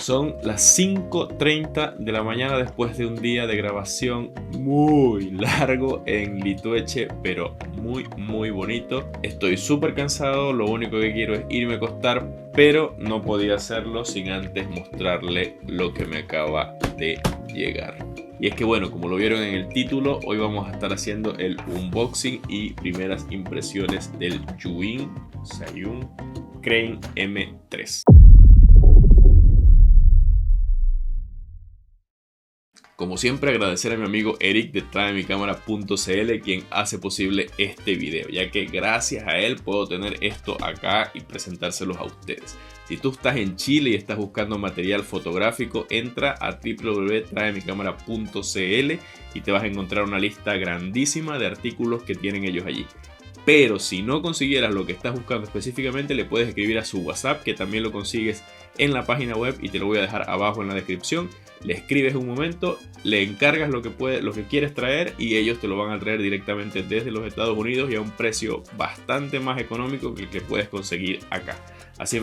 Son las 5:30 de la mañana después de un día de grabación muy largo en Litueche, pero muy bonito. Estoy súper cansado, lo único que quiero es irme a acostar, pero no podía hacerlo sin antes mostrarle lo que me acaba de llegar. Y es que bueno, como lo vieron en el título, hoy vamos a estar haciendo el unboxing y primeras impresiones del Zhiyun Crane M3. Como siempre, agradecer a mi amigo Eric de TraeMiCamera.cl, quien hace posible este video, ya que gracias a él puedo tener esto acá y presentárselos a ustedes. Si tú estás en Chile y estás buscando material fotográfico, entra a www.traemicamera.cl y te vas a encontrar una lista grandísima de artículos que tienen ellos allí. Pero si no consiguieras lo que estás buscando específicamente, le puedes escribir a su WhatsApp, que también lo consigues en la página web y te lo voy a dejar abajo en la descripción. Le escribes un momento, le encargas lo que quieres traer y ellos te lo van a traer directamente desde los Estados Unidos y a un precio bastante más económico que el que puedes conseguir acá. Así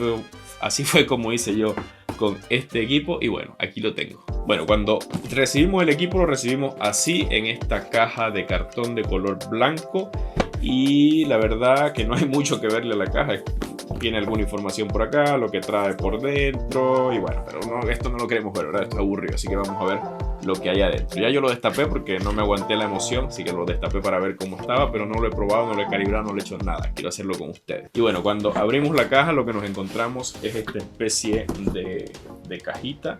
fue como hice yo con este equipo y bueno, aquí lo tengo. Bueno, cuando recibimos el equipo lo recibimos así, en esta caja de cartón de color blanco, y la verdad que no hay mucho que verle a la caja. Tiene alguna información por acá, lo que trae por dentro y bueno, pero no, esto no lo queremos ver, ¿verdad? Esto es aburrido, así que vamos a ver lo que hay adentro. Ya yo lo destapé porque no me aguanté la emoción, así que lo destapé para ver cómo estaba, pero no lo he probado, no lo he calibrado, no le he hecho nada. Quiero hacerlo con ustedes. Y bueno, cuando abrimos la caja lo que nos encontramos es esta especie de cajita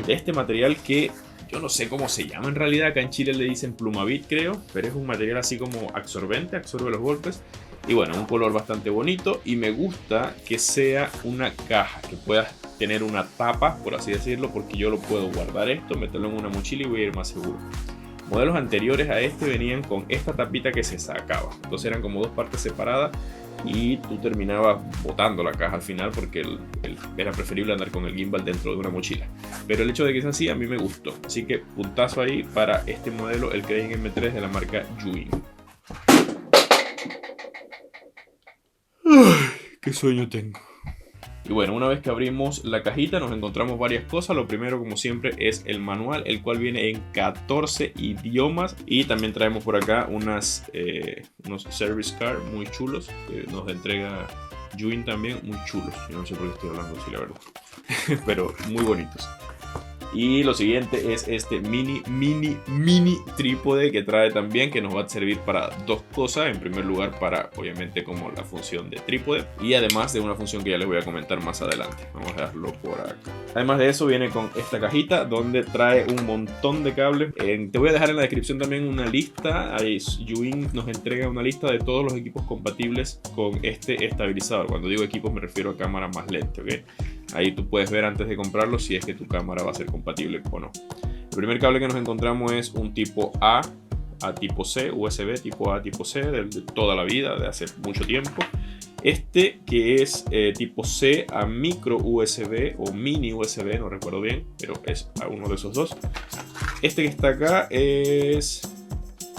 de este material que yo no sé cómo se llama en realidad. Acá en Chile le dicen Plumavit, creo, pero es un material así como absorbente, absorbe los golpes. Y bueno, un color bastante bonito y me gusta que sea una caja, que pueda tener una tapa, por así decirlo, porque yo lo puedo guardar esto, meterlo en una mochila y voy a ir más seguro. Modelos anteriores a este venían con esta tapita que se sacaba, entonces eran como dos partes separadas y tú terminabas botando la caja al final porque era preferible andar con el gimbal dentro de una mochila. Pero el hecho de que sea así a mí me gustó, así que puntazo ahí para este modelo, el Crane M3 de la marca Zhiyun. ¡Qué sueño tengo! Y bueno, una vez que abrimos la cajita nos encontramos varias cosas. Lo primero, como siempre, es el manual, el cual viene en 14 idiomas. Y también traemos por acá unos service card muy chulos que nos entrega Zhiyun también, muy chulos. Yo no sé por qué estoy hablando así, la verdad. Pero muy bonitos. Y lo siguiente es este mini trípode que trae también, que nos va a servir para dos cosas. En primer lugar, para obviamente como la función de trípode y además de una función que ya les voy a comentar más adelante. Vamos a dejarlo por acá. Además de eso viene con esta cajita donde trae un montón de cables. Te voy a dejar en la descripción también una lista. Ahí Zhiyun nos entrega una lista de todos los equipos compatibles con este estabilizador. Cuando digo equipos me refiero a cámaras más lentes, ¿ok? Ahí tú puedes ver antes de comprarlo si es que tu cámara va a ser compatible o no. El primer cable que nos encontramos es un tipo A tipo C, USB tipo A tipo C de toda la vida, de hace mucho tiempo. Este que es tipo C a micro USB o mini USB, no recuerdo bien, pero es uno de esos dos. Este que está acá es...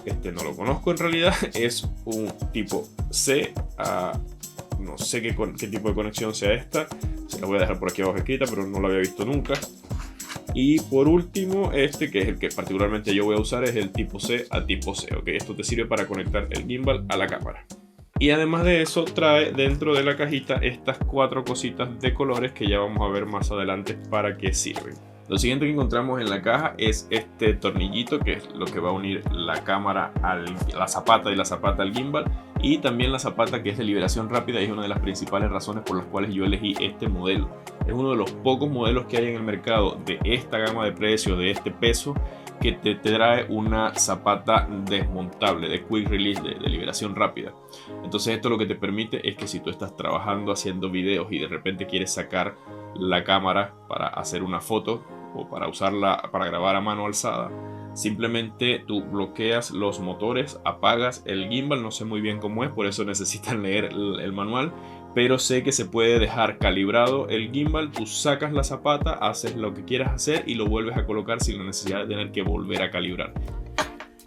Este no lo conozco en realidad, es un tipo C a... No sé qué tipo de conexión sea esta. Se la voy a dejar por aquí abajo escrita, pero no la había visto nunca. Y por último, este que es el que particularmente yo voy a usar, es el tipo C a tipo C. ¿Okay? Esto te sirve para conectar el gimbal a la cámara. Y además de eso, trae dentro de la cajita estas cuatro cositas de colores que ya vamos a ver más adelante para qué sirven. Lo siguiente que encontramos en la caja es este tornillito, que es lo que va a unir la cámara a la zapata y la zapata al gimbal. Y también la zapata, que es de liberación rápida, y es una de las principales razones por las cuales yo elegí este modelo. Es uno de los pocos modelos que hay en el mercado de esta gama de precios, de este peso, que te trae una zapata desmontable, de quick release, de liberación rápida. Entonces esto lo que te permite es que si tú estás trabajando haciendo videos y de repente quieres sacar la cámara para hacer una foto o para usarla para grabar a mano alzada, simplemente tú bloqueas los motores, apagas el gimbal. No sé muy bien cómo es, por eso necesitan leer el manual, pero sé que se puede dejar calibrado el gimbal. Tú sacas la zapata, haces lo que quieras hacer y lo vuelves a colocar sin la necesidad de tener que volver a calibrar.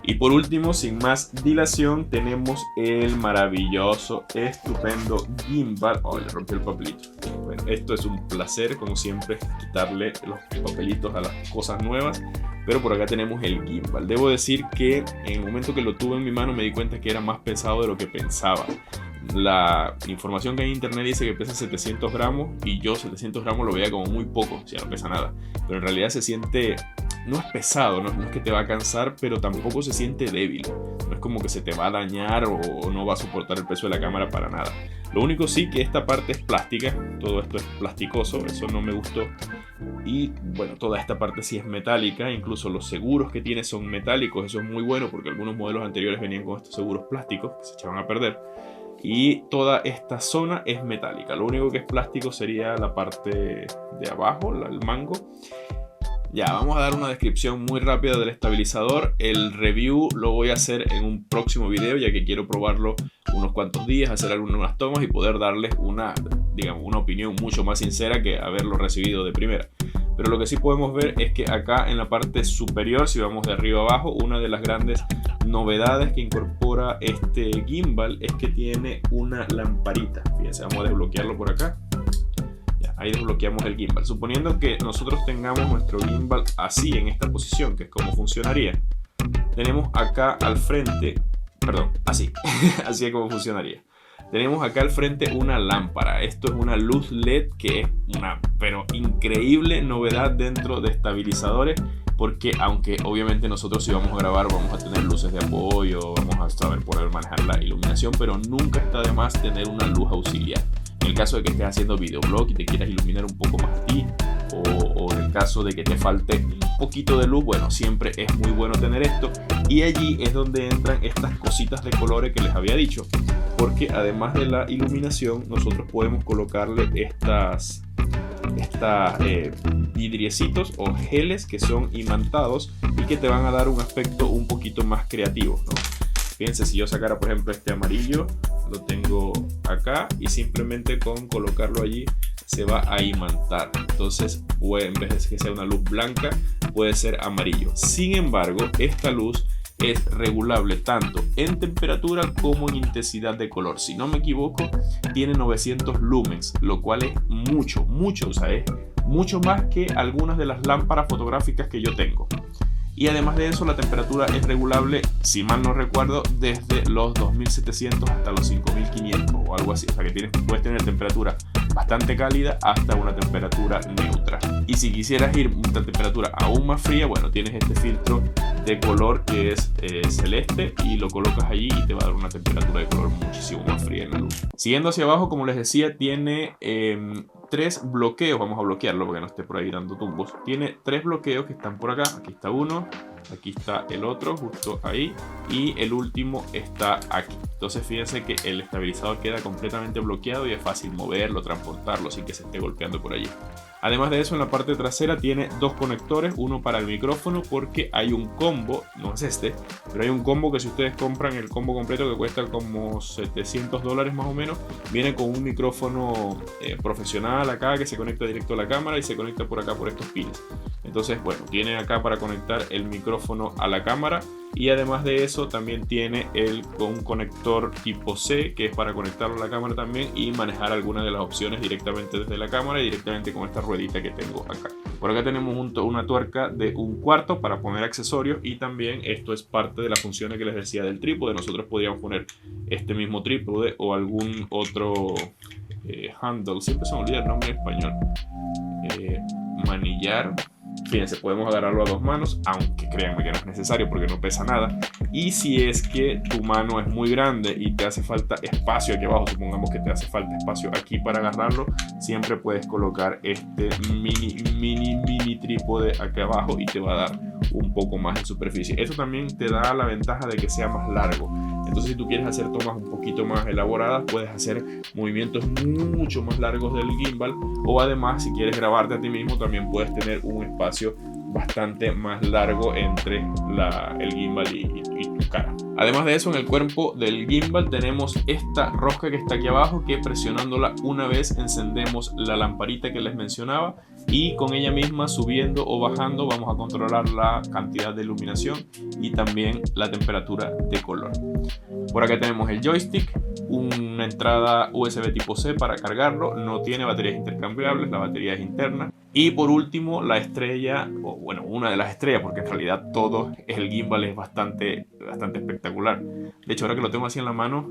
Y por último, sin más dilación, tenemos el maravilloso, estupendo gimbal. Oh, le rompí el papelito. Bueno, esto es un placer, como siempre, quitarle los papelitos a las cosas nuevas. Pero por acá tenemos el gimbal. Debo decir que en el momento que lo tuve en mi mano me di cuenta que era más pesado de lo que pensaba. La información que hay en internet dice que pesa 700 gramos y yo 700 gramos lo veía como muy poco, o sea, no pesa nada. Pero en realidad se siente, no es pesado, no es que te va a cansar, pero tampoco se siente débil. No es como que se te va a dañar o no va a soportar el peso de la cámara para nada. Lo único sí que esta parte es plástica, todo esto es plasticoso, eso no me gustó. Y bueno, toda esta parte sí es metálica, incluso los seguros que tiene son metálicos, eso es muy bueno porque algunos modelos anteriores venían con estos seguros plásticos que se echaban a perder. Y toda esta zona es metálica, lo único que es plástico sería la parte de abajo, el mango. Ya, vamos a dar una descripción muy rápida del estabilizador. El review lo voy a hacer en un próximo video, ya que quiero probarlo unos cuantos días, hacer algunas tomas y poder darles una opinión mucho más sincera que haberlo recibido de primera. Pero lo que sí podemos ver es que acá en la parte superior, si vamos de arriba a abajo, una de las grandes novedades que incorpora este gimbal es que tiene una lamparita. Fíjense, vamos a desbloquearlo por acá. Ahí desbloqueamos el gimbal. Suponiendo que nosotros tengamos nuestro gimbal así, en esta posición, que es como funcionaría. Tenemos acá al frente, perdón, así, así es como funcionaría. Tenemos acá al frente una lámpara. Esto es una luz LED que es una, pero increíble novedad dentro de estabilizadores. Porque aunque obviamente nosotros si vamos a grabar vamos a tener luces de apoyo, vamos a saber poder manejar la iluminación, pero nunca está de más tener una luz auxiliar. En el caso de que estés haciendo videoblog y te quieras iluminar un poco más a ti, o en el caso de que te falte un poquito de luz, bueno, siempre es muy bueno tener esto. Y allí es donde entran estas cositas de colores que les había dicho, porque además de la iluminación nosotros podemos colocarle estas vidriecitos o geles que son imantados y que te van a dar un aspecto un poquito más creativo, ¿no? Fíjense, si yo sacara por ejemplo este amarillo, lo tengo acá y simplemente con colocarlo allí se va a imantar. Entonces, en vez de que sea una luz blanca, puede ser amarillo. Sin embargo, esta luz es regulable tanto en temperatura como en intensidad de color. Si no me equivoco, tiene 900 lumens, lo cual es mucho, o sea, es mucho más que algunas de las lámparas fotográficas que yo tengo. Y además de eso, la temperatura es regulable, si mal no recuerdo, desde los 2700 hasta los 5500 o algo así. O sea que puedes tener temperatura bastante cálida hasta una temperatura neutra. Y si quisieras ir a una temperatura aún más fría, bueno, tienes este filtro de color que es celeste y lo colocas allí y te va a dar una temperatura de color muchísimo más fría en la luz. Siguiendo hacia abajo, como les decía, tiene 3 bloqueos. Vamos a bloquearlo porque no esté por ahí dando tumbos. Tiene 3 bloqueos que están por acá. Aquí está uno, aquí está el otro, justo ahí, y el último está aquí. Entonces fíjense que el estabilizador queda completamente bloqueado y es fácil moverlo, transportarlo sin que se esté golpeando por allí. Además de eso, en la parte trasera tiene 2 conectores, uno para el micrófono porque hay un combo, no es este, pero hay un combo que si ustedes compran el combo completo que cuesta como $700 más o menos, viene con un micrófono profesional acá que se conecta directo a la cámara y se conecta por acá por estos pines. Entonces, bueno, tiene acá para conectar el micrófono a la cámara y además de eso también tiene un conector tipo C que es para conectarlo a la cámara también y manejar algunas de las opciones directamente desde la cámara y directamente con esta ruedita que tengo acá. Por acá tenemos una tuerca de 1/4 para poner accesorios y también esto es parte de las funciones que les decía del trípode. Nosotros podríamos poner este mismo trípode o algún otro handle, siempre se me olvida el nombre en español, manillar. Fíjense, podemos agarrarlo a 2 manos, aunque créanme que no es necesario porque no pesa nada. Y si es que tu mano es muy grande y te hace falta espacio aquí abajo, supongamos que te hace falta espacio aquí para agarrarlo, siempre puedes colocar este mini trípode aquí abajo y te va a dar un poco más de superficie. Esto también te da la ventaja de que sea más largo. Entonces si tú quieres hacer tomas un poquito más elaboradas, puedes hacer movimientos mucho más largos del gimbal, o además si quieres grabarte a ti mismo también puedes tener un espacio bastante más largo entre el gimbal y tu cara. Además de eso, en el cuerpo del gimbal tenemos esta rosca que está aquí abajo, que presionándola una vez encendemos la lamparita que les mencionaba, y con ella misma, subiendo o bajando, vamos a controlar la cantidad de iluminación y también la temperatura de color. Por acá tenemos el joystick, una entrada USB tipo C para cargarlo, no tiene baterías intercambiables, la batería es interna. Y por último, la estrella, o bueno, una de las estrellas, porque en realidad todo el gimbal es bastante espectacular. De hecho, ahora que lo tengo así en la mano,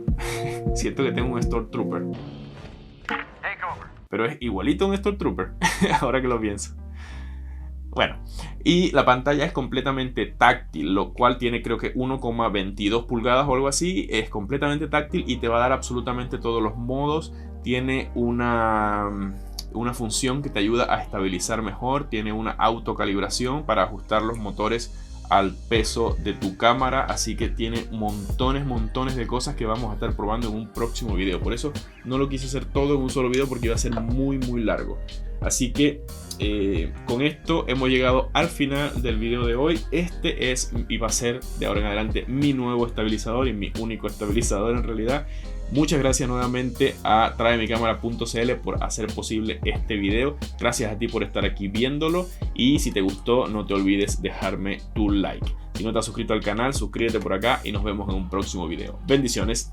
siento que tengo un Stormtrooper. Pero es igualito a un Stormtrooper, ahora que lo pienso. Bueno, y la pantalla es completamente táctil, lo cual tiene creo que 1,22 pulgadas o algo así. Es completamente táctil y te va a dar absolutamente todos los modos. Tiene una función que te ayuda a estabilizar mejor. Tiene una autocalibración para ajustar los motores al peso de tu cámara, así que tiene montones de cosas que vamos a estar probando en un próximo video. Por eso no lo quise hacer todo en un solo video, porque iba a ser muy largo. Así que con esto hemos llegado al final del video de hoy. Este es y va a ser de ahora en adelante mi nuevo estabilizador y mi único estabilizador en realidad. Muchas gracias nuevamente a traemicamera.cl por hacer posible este video. Gracias a ti por estar aquí viéndolo, y si te gustó no te olvides dejarme tu like. Si no te has suscrito al canal, suscríbete por acá y nos vemos en un próximo video. Bendiciones.